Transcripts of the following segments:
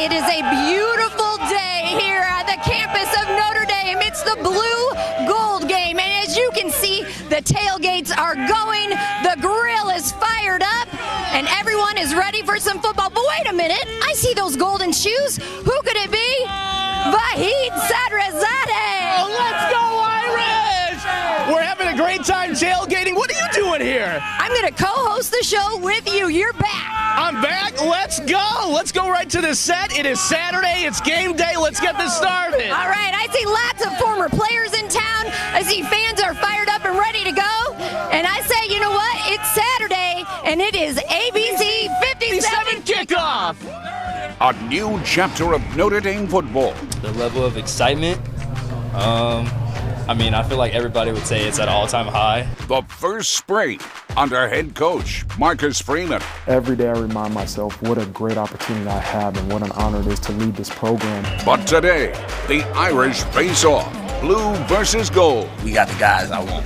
It is a beautiful day here at the campus of Notre Dame. It's the Blue-Gold game, and as you can see, the tailgates are going, the grill is fired up, and everyone is ready for some football. But wait a minute, I see those golden shoes. Who could it be? Vahid Sadrazadeh! Oh, let's go, Irish! We're having a great time tailgating. What are you doing here? I'm going to co-host the show with you. You're back. I'm back. Let's go. Let's go right to the set. It is Saturday. It's game day. Let's get this started. All right. I see lots of former players in town. I see fans are fired up and ready to go. And I say, you know what? It's Saturday, and it is ABC57 Kickoff. A new chapter of Notre Dame football. The level of excitement, I feel like everybody would say it's at an all-time high. The first spring under head coach Marcus Freeman. Every day I remind myself what a great opportunity I have and what an honor it is to lead this program. But today, the Irish face off, blue versus gold. We got the guys I want.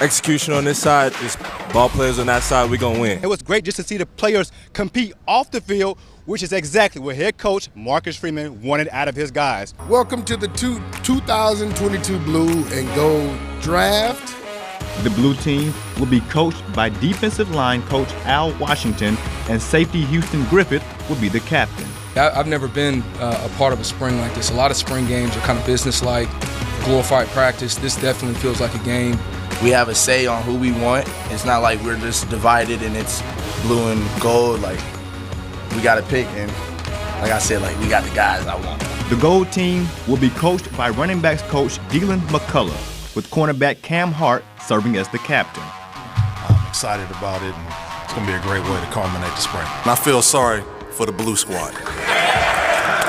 Execution on this side, just ball players on that side, we're going to win. It was great just to see the players compete off the field, which is exactly what head coach Marcus Freeman wanted out of his guys. Welcome to the 2022 Blue and Gold Draft. The blue team will be coached by defensive line coach Al Washington, and safety Houston Griffith will be the captain. I've never been a part of a spring like this. A lot of spring games are kind of business-like, glorified practice. This definitely feels like a game. We have a say on who we want. It's not like we're just divided and it's blue and gold. Like, we got to pick, and like I said, like, we got the guys I want. The gold team will be coached by running backs coach Dylan McCullough, with cornerback Cam Hart serving as the captain. I'm excited about it, and it's going to be a great way to culminate the spring. And I feel sorry for the blue squad.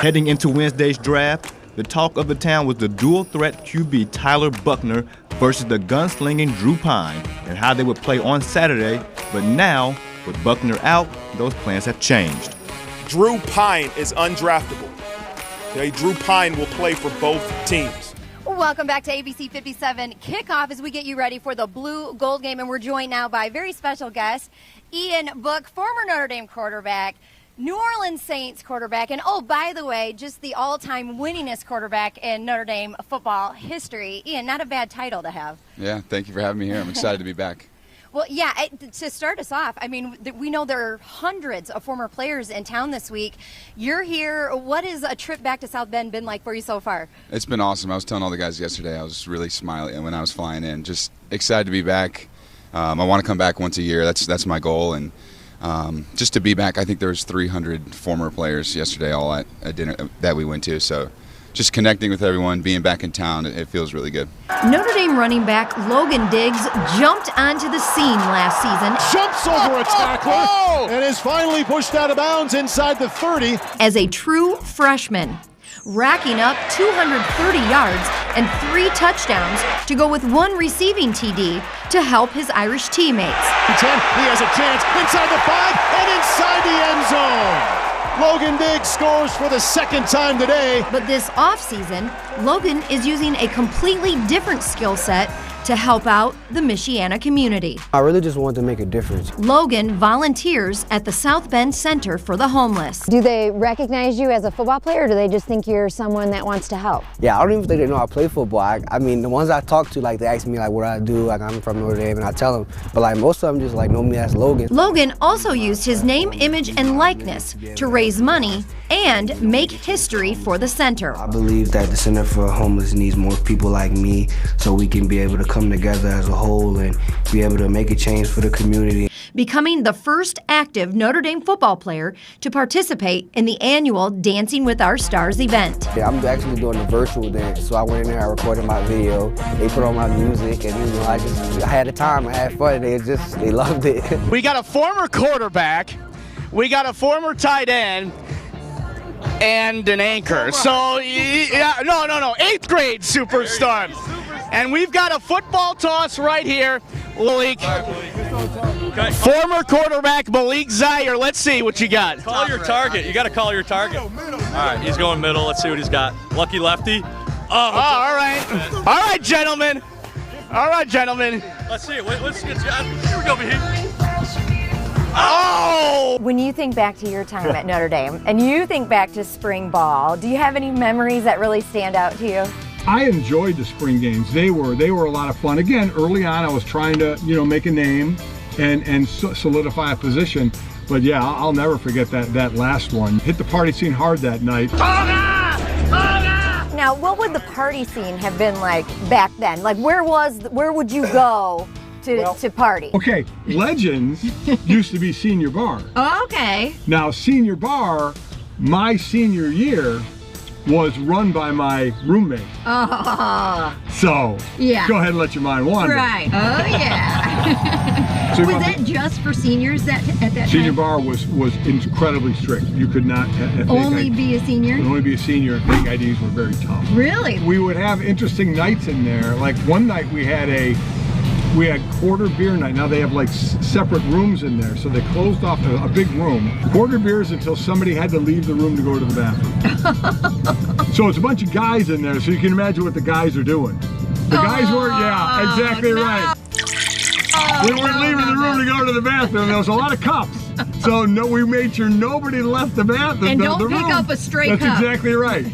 Heading into Wednesday's draft, the talk of the town was the dual-threat QB Tyler Buckner versus the gunslinging Drew Pine, and how they would play on Saturday. But now, with Buckner out, those plans have changed. Drew Pine is undraftable. Okay, Drew Pine will play for both teams. Welcome back to ABC 57 Kickoff as we get you ready for the Blue-Gold game. And we're joined now by a very special guest, Ian Book, former Notre Dame quarterback, New Orleans Saints quarterback, and oh, by the way, just the all-time winningest quarterback in Notre Dame football history. Ian, not a bad title to have. Yeah, thank you for having me here. I'm excited to be back. Well, yeah, to start us off, we know there are hundreds of former players in town this week. You're here. What has a trip back to South Bend been like for you so far? It's been awesome. I was telling all the guys yesterday, I was really smiling when I was flying in. Just excited to be back. I want to come back once a year. That's my goal. And just to be back, I think there was 300 former players yesterday all at a dinner that we went to. So just connecting with everyone, being back in town, it feels really good. Notre Dame running back Logan Diggs jumped onto the scene last season. Jumps over a tackler and is finally pushed out of bounds inside the 30. As a true freshman, racking up 230 yards and 3 touchdowns to go with 1 receiving TD to help his Irish teammates. He has a chance inside the 5 and inside the end zone. Logan Diggs scores for the second time today. But this offseason, Logan is using a completely different skill set to help out the Michiana community. I really just wanted to make a difference. Logan volunteers at the South Bend Center for the Homeless. Do they recognize you as a football player, or do they just think you're someone that wants to help? Yeah, I don't even think they know I play football. I mean, the ones I talk to, like, they ask me, like, what I do. Like, I'm from Notre Dame, and I tell them. But, like, most of them just, like, know me as Logan. Logan also used his name, image, and likeness to raise money and make history for the center. I believe that the Center for Homeless needs more people like me so we can be able to come together as a whole and be able to make a change for the community. Becoming the first active Notre Dame football player to participate in the annual Dancing with Our Stars event. Yeah, I'm actually doing a virtual dance, so I went in there, I recorded my video, they put on my music, and I had a time, I had fun, they loved it. We got a former quarterback, we got a former tight end, and an anchor. So, yeah, no, 8th grade superstar. And we've got a football toss right here, Malik. Former quarterback Malik Zaire. Let's see what you got. Call your target. You got to call your target. All right, he's going middle. Let's see what he's got. Lucky lefty. All right. All right, gentlemen. All right, gentlemen. Let's see. Let's get you. Here we go, here. Oh! When you think back to your time at Notre Dame and you think back to spring ball, do you have any memories that really stand out to you? I enjoyed the spring games. They were a lot of fun. Again, early on I was trying to, make a name and solidify a position. But yeah, I'll never forget that last one. Hit the party scene hard that night. Now, what would the party scene have been like back then? Like, where would you go to party? Okay, Legends used to be Senior Bar. Oh, okay. Now, Senior Bar, my senior year, was run by my roommate. Oh. So, yeah. Go ahead and let your mind wander. Right. Oh, yeah. So was that just for seniors at that time? Senior Bar was incredibly strict. You could not only be a senior? Only be a senior. Fake IDs were very tough. Really? We would have interesting nights in there. Like one night we had quarter beer night. Now they have like separate rooms in there, so they closed off a big room. Quarter beers until somebody had to leave the room to go to the bathroom. So it's a bunch of guys in there, so you can imagine what the guys are doing. The guys were, yeah, exactly right. We weren't leaving the room to go to the bathroom. There was a lot of cups. So we made sure nobody left the bathroom. And don't pick up a stray cup. That's exactly right.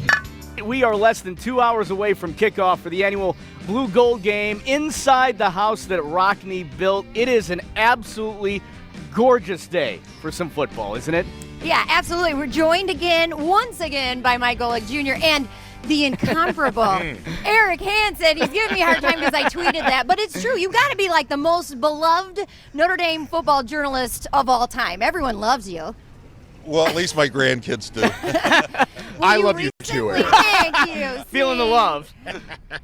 We are less than 2 hours away from kickoff for the annual Blue-Gold game inside the house that Rockne built. It is an absolutely gorgeous day for some football, isn't it? Yeah, absolutely. We're joined once again, by Mike Golick Jr. and the incomparable Eric Hansen. He's giving me a hard time because I tweeted that, but it's true. You got to be like the most beloved Notre Dame football journalist of all time. Everyone loves you. Well, at least my grandkids do. I love you too, Eric. Thank you. Feeling the love.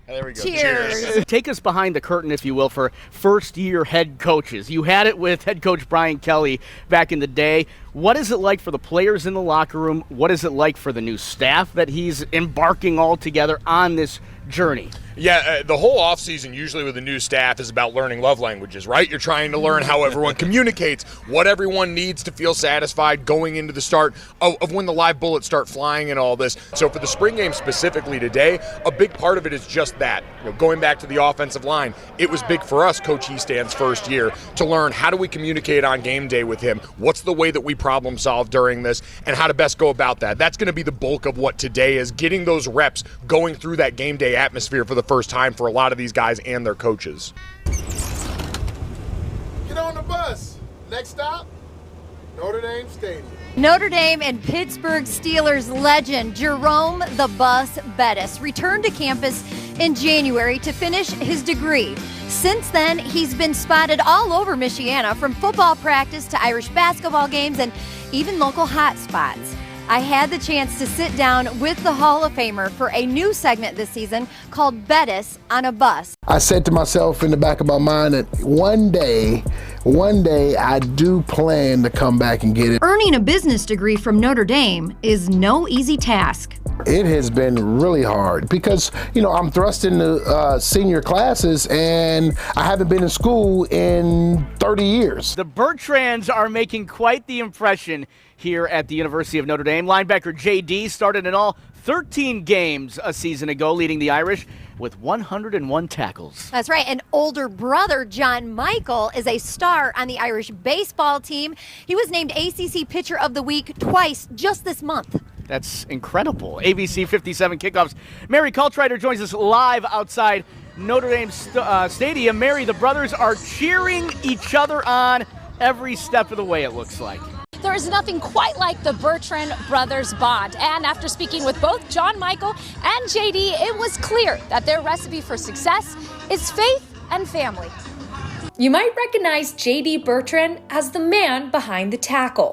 There we go. Cheers. Take us behind the curtain, if you will, for first-year head coaches. You had it with head coach Brian Kelly back in the day. What is it like for the players in the locker room? What is it like for the new staff that he's embarking all together on this journey? Yeah, the whole offseason usually with a new staff is about learning love languages, right? You're trying to learn how everyone communicates, what everyone needs to feel satisfied going into the start of when the live bullets start flying and all this. So for the spring game specifically today, a big part of it is just that. Going back to the offensive line, it was big for us, Coach Eastand's first year, to learn how do we communicate on game day with him, what's the way that we problem solve during this, and how to best go about that. That's going to be the bulk of what today is, getting those reps going through that game day atmosphere for the first time for a lot of these guys and their coaches. Get on the bus. Next stop, Notre Dame Stadium. Notre Dame and Pittsburgh Steelers legend Jerome "the Bus" Bettis returned to campus in January to finish his degree. Since then, he's been spotted all over Michiana, from football practice to Irish basketball games and even local hot spots. I had the chance to sit down with the Hall of Famer for a new segment this season called Bettis on a Bus. I said to myself in the back of my mind that one day I do plan to come back and get it. Earning a business degree from Notre Dame is no easy task. It has been really hard because, I'm thrust into senior classes and I haven't been in school in 30 years. The Bertrands are making quite the impression here at the University of Notre Dame. Linebacker J.D. started in all 13 games a season ago, leading the Irish with 101 tackles. That's right. And older brother John Michael is a star on the Irish baseball team. He was named ACC Pitcher of the Week twice just this month. That's incredible. ABC57 Kickoffs. Mary Kaltrider joins us live outside Notre Dame Stadium. Mary, the brothers are cheering each other on every step of the way, it looks like. There is nothing quite like the Bertrand brothers bond. And after speaking with both John Michael and JD, it was clear that their recipe for success is faith and family. You might recognize JD Bertrand as the man behind the tackle.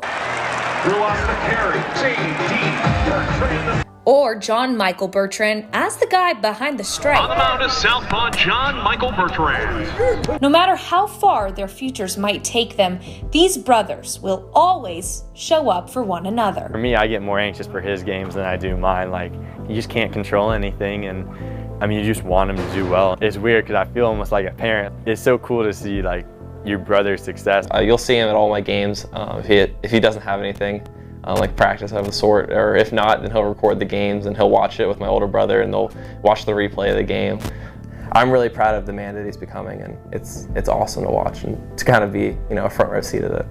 Drew on the carry, JD Bertrand. Or John Michael Bertrand as the guy behind the strike. On the mound is southpaw John Michael Bertrand. No matter how far their futures might take them, these brothers will always show up for one another. For me, I get more anxious for his games than I do mine. Like, you just can't control anything, and you just want him to do well. It's weird because I feel almost like a parent. It's so cool to see like your brother's success. You'll see him at all my games. If he doesn't have anything, like practice of a sort, or if not, then he'll record the games and he'll watch it with my older brother and they'll watch the replay of the game. I'm really proud of the man that he's becoming, and it's awesome to watch and to kind of be a front row seat of it.